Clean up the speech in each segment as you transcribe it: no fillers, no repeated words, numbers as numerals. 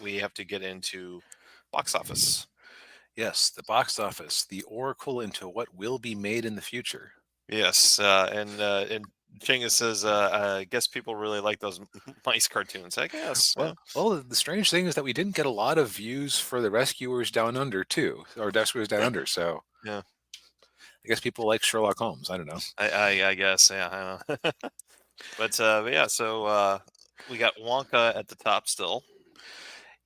we have to get into box office. Yes, the box office, the oracle into what will be made in the future. Yes, and Chinga says, "I guess people really like those mice cartoons." I guess. Yeah. Well, the strange thing is that we didn't get a lot of views for the Rescuers Down Under too, or Rescuers Down Under. So Yeah. I guess people like Sherlock Holmes. I don't know. I guess. Yeah. I know. But yeah. So we got Wonka at the top still.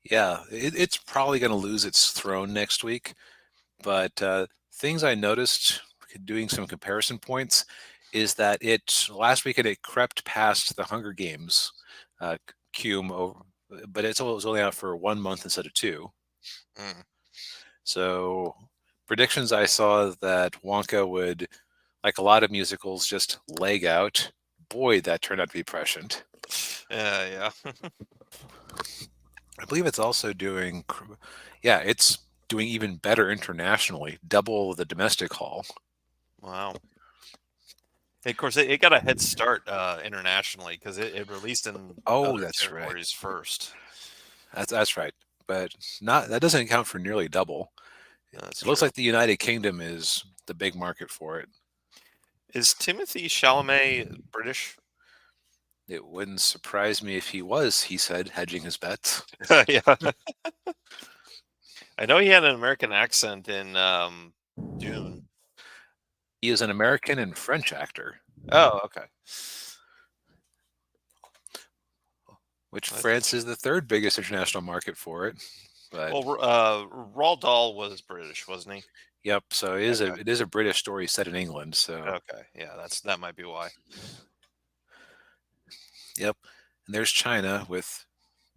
Yeah, it's probably going to lose its throne next week. But things I noticed doing some comparison points is that it last weekend it crept past the Hunger Games uh, cume over, but it was only out for 1 month instead of two. Mm. So predictions I saw that Wonka would, like a lot of musicals, just leg out. Boy, that turned out to be prescient. Yeah. I believe it's also doing, yeah, it's doing even better internationally, double the domestic haul. Wow. Of course, it got a head start internationally because it released in Oh, other that's right. territories first. That's right. But not that doesn't account for nearly double. Yeah, that's It looks true. like the United Kingdom is the big market for it. Is Timothy Chalamet British? It wouldn't surprise me if he was, he said, hedging his bets. Yeah. I know he had an American accent in Dune. He is an American and French actor, Oh, okay. which That's France is the third biggest international market for it. But well. Roald Dahl was British, wasn't he? yep, so Okay. it is a British story set in England. So Okay. Yeah, that might be why. yep, and there's China with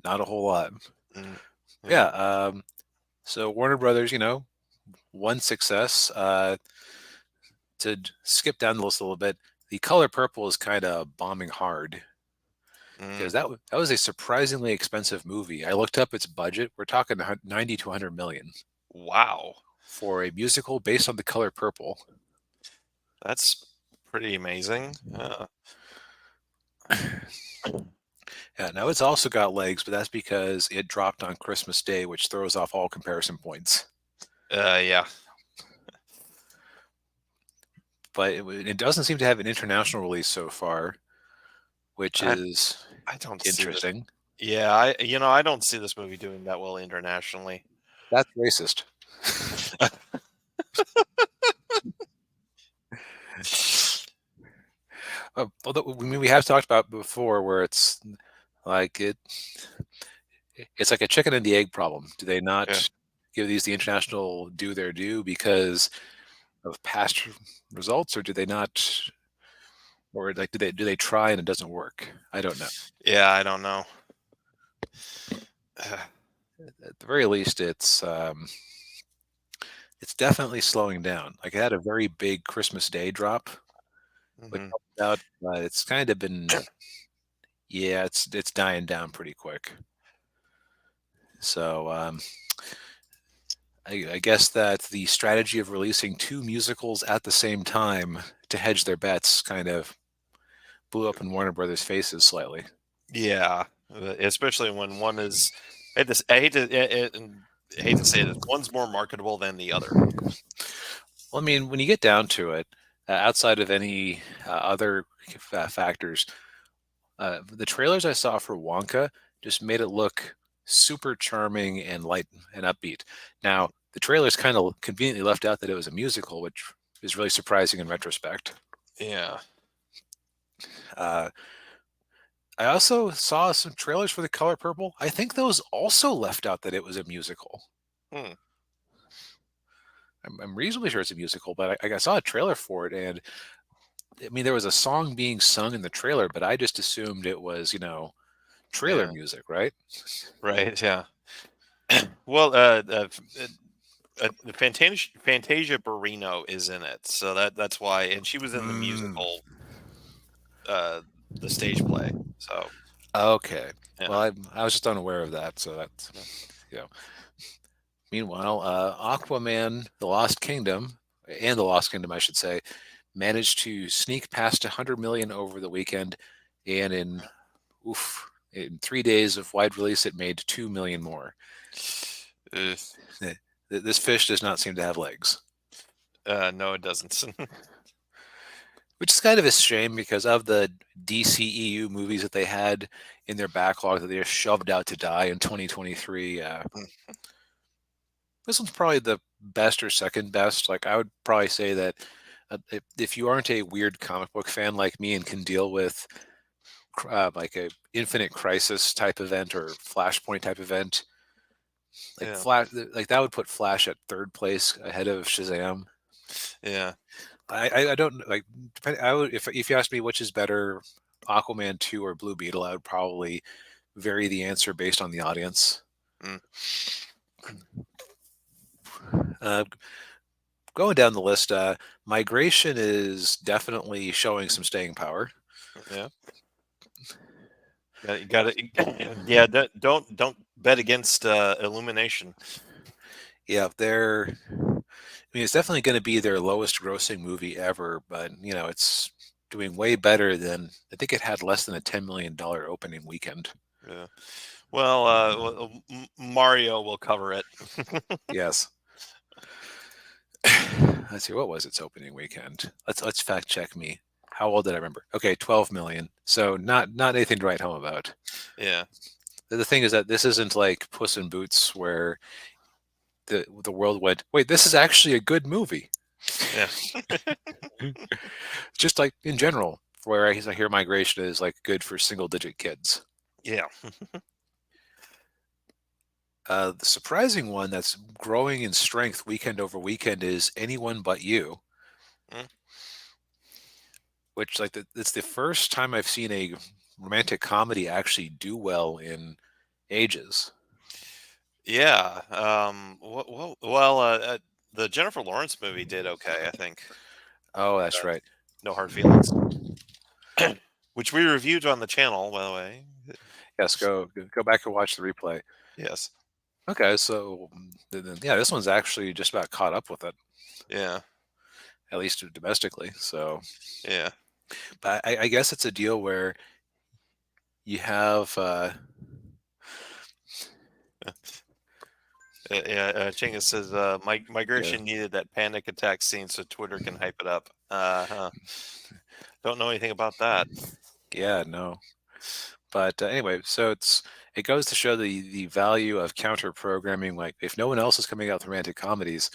not a whole lot. Mm, Yeah, yeah. so Warner Brothers, one success. To skip down the list a little bit, The Color Purple is kind of bombing hard Mm, because that was a surprisingly expensive movie. I looked up its budget. We're talking 90 to 100 million wow. for a musical based on The Color Purple. That's pretty amazing. Yeah, now it's also got legs, but that's because it dropped on Christmas Day, which throws off all comparison points. Yeah. But it doesn't seem to have an international release so far, which I is I don't see this. interesting. Yeah, I don't see this movie doing that well internationally. That's racist. Although we have talked about before, where it's like it's like a chicken and the egg problem. Do they Yeah. not give these the international due their due because of past results, or do they not, or like do they try and it doesn't work? I don't know. Yeah, I don't know. At the very least, it's definitely slowing down. Like it had a very big Christmas Day drop, which Mhm. helped out, but it's kind of been, yeah, it's dying down pretty quick. So I guess that the strategy of releasing two musicals at the same time to hedge their bets kind of blew up in Warner Brothers' faces slightly. Yeah, especially when one is I hate to say this, one's more marketable than the other. Well, I mean, when you get down to it, outside of any other factors, the trailers I saw for Wonka just made it look super charming and light and upbeat. Now, the trailers kind of conveniently left out that it was a musical, which is really surprising in retrospect. Yeah. Uh, I also saw some trailers for The Color Purple. I think those also left out that it was a musical. Hmm. I'm reasonably sure it's a musical, but I saw a trailer for it, and I mean, there was a song being sung in the trailer, but I just assumed it was, trailer Yeah. music, right? Right. Yeah. Well, the Fantasia Barrino is in it, so that's why, and she was in the Mm, musical, uh, the stage play. So okay. Well, yeah. I was just unaware of that, so that's, Yeah. you know. Meanwhile, Aquaman, The Lost Kingdom, and The Lost Kingdom, I should say, managed to sneak past 100 million over the weekend, and oof, In 3 days of wide release, it made 2 million more. Ugh. This fish does not seem to have legs, No, it doesn't. which is kind of a shame because of the DCEU movies that they had in their backlog that they just shoved out to die in 2023. This one's probably the best or second best. Like I would probably say that if you aren't a weird comic book fan like me and can deal with like a Infinite Crisis type event or Flashpoint type event, like Yeah, Flash, like that would put Flash at third place ahead of Shazam. yeah. I don't like. I would if you asked me which is better, Aquaman 2 or Blue Beetle, I would probably vary the answer based on the audience. Mm, Uh, Going down the list, Migration is definitely showing some staying power. yeah. You got to. Yeah. Don't bet against Illumination. Yeah, they're. I mean, it's definitely going to be their lowest grossing movie ever, but it's doing way better than I think it had less than a $10 million opening weekend. Yeah. Well, Mario will cover it. Yes. Let's see, what was its opening weekend? Let's fact check me. How old did I remember? Okay, 12 million. So not anything to write home about. Yeah. The thing is that this isn't like Puss in Boots where the world went, wait, this is actually a good movie. Yeah. Just like in general, where I hear Migration is like good for single digit kids. Yeah. The surprising one that's growing in strength weekend over weekend is Anyone But You, Mm. which it's the first time I've seen a romantic comedy actually do well in ages. Yeah. Well, the Jennifer Lawrence movie did okay, I think. Oh, that's Uh, right. no hard feelings, which we reviewed on the channel, by the way. Yes, go back and watch the replay. Yes. Okay, so yeah, this one's actually just about caught up with it, Yeah. at least domestically. So, Yeah. but I guess it's a deal where you have Yeah. Chinga says, yeah, migration needed that panic attack scene so Twitter can hype it up. Don't know anything about that. yeah, no. But anyway, so it goes to show the value of counter programming. Like if no one else is coming out with romantic comedies,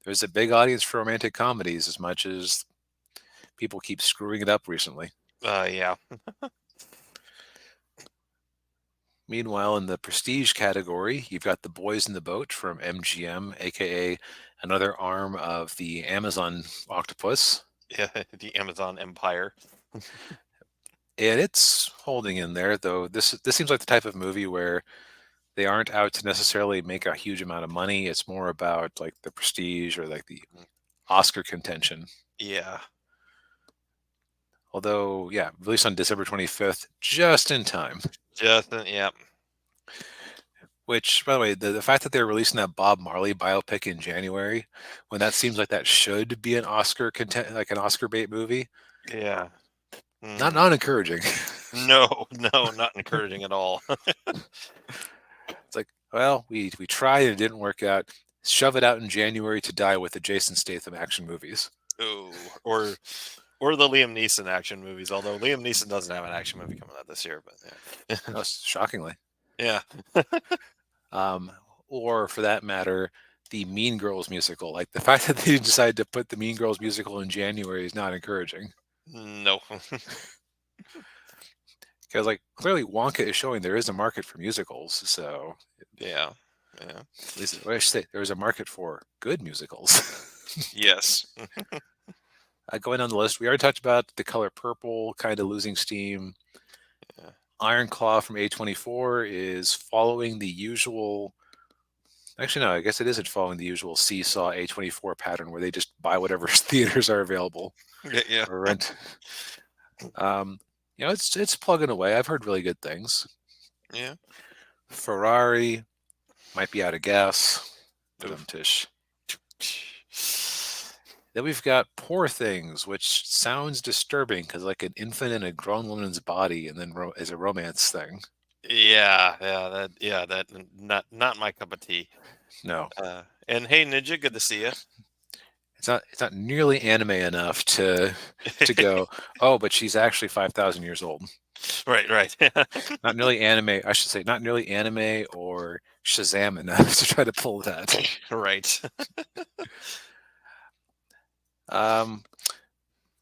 there's a big audience for romantic comedies as much as people keep screwing it up recently. Yeah. Meanwhile, in the prestige category, you've got The Boys in the Boat from MGM, aka another arm of the Amazon octopus. Yeah. The Amazon Empire. And it's holding in there, though. This seems like the type of movie where they aren't out to necessarily make a huge amount of money. It's more about like the prestige or like the Oscar contention. Yeah. Although, yeah, released on December 25th, just in time. Justin. Yeah. Which, by the way, the fact that they're releasing that Bob Marley biopic in January, when that seems like that should be an Oscar content, like an Oscar bait movie, Yeah. not encouraging. No, no, not encouraging at all. It's like, well, we tried and it didn't work out. Shove it out in January to die with the Jason Statham action movies. Oh, or the Liam Neeson action movies. Although Liam Neeson doesn't have an action movie coming out this year, but yeah, No, shockingly. yeah, Um, or for that matter, the Mean Girls musical. Like the fact that they decided to put the Mean Girls musical in January is not encouraging. no, Because like clearly Wonka is showing there is a market for musicals. So yeah, yeah, at least what I should say, there is a market for good musicals. yes, Going on the list, we already talked about The Color Purple kind of losing steam. yeah, Iron Claw from A24 is following the usual. Actually, no, I guess it isn't following the usual Seesaw A24 pattern where they just buy whatever theaters are available yeah, or rent. Um, it's plugging away. I've heard really good things. yeah. Ferrari might be out of gas. Oof. Tish. Then we've got Poor Things, which sounds disturbing because like an infant in a grown woman's body, and then is a romance thing. that not my cup of tea. No, And hey, Ninja, good to see you. it's not nearly anime enough to go. Oh, but she's actually 5,000 years old. Right, right. Not nearly anime. I should say not nearly anime or Shazam enough to try to pull that. Right. Um,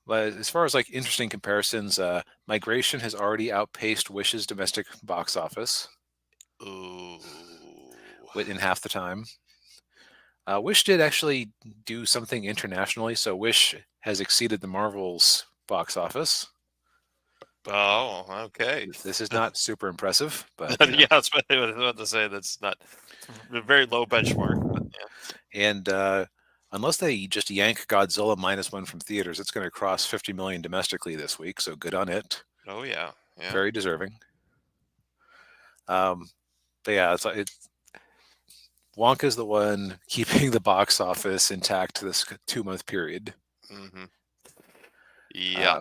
but as far as like interesting comparisons, Migration has already outpaced Wish's domestic box office Ooh. in half the time. Wish did actually do something internationally, so Wish has exceeded the Marvels box office. Oh, okay. This is not super impressive, but Yeah, that's what I was about to say. That's not a very low benchmark, but and unless they just yank Godzilla -1 from theaters, it's going to cross 50 million domestically this week. So good on it. yeah. Oh yeah, yeah. Very deserving. Um, but yeah, it's Wonka's the one keeping the box office intact this 2-month period. Hmm. Yeah, Uh,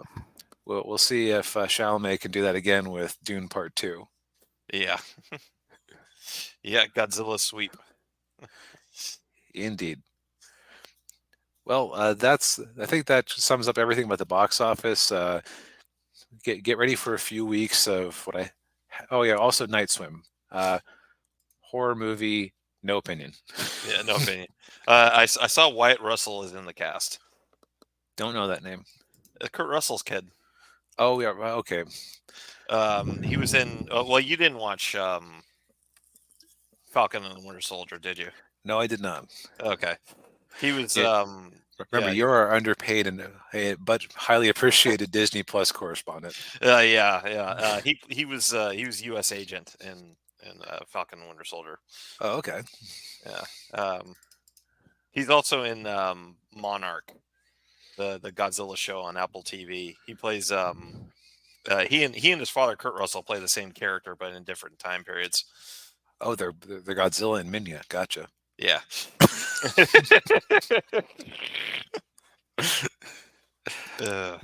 we'll see if Chalamet can do that again with Dune Part 2. yeah, yeah. Godzilla sweep. Indeed. Well, I think that sums up everything about the box office. Get ready for a few weeks of what I. Oh yeah, also Night Swim, horror movie. No opinion. Yeah, no opinion. I saw Wyatt Russell is in the cast. Don't know that name. Kurt Russell's kid. Oh yeah, well, okay. He was in. Well, you didn't watch Falcon and the Winter Soldier, did you? No, I did not. Okay. He was. Yeah, remember, Yeah. you're our underpaid and but highly appreciated Disney Plus correspondent. Yeah. Yeah. He was U.S. agent in Falcon and Winter Soldier. Oh, okay. Yeah. He's also in Monarch, the Godzilla show on Apple TV. He plays he and his father Kurt Russell play the same character but in different time periods. Oh, they're Godzilla and Minya. Gotcha. Yeah. uh,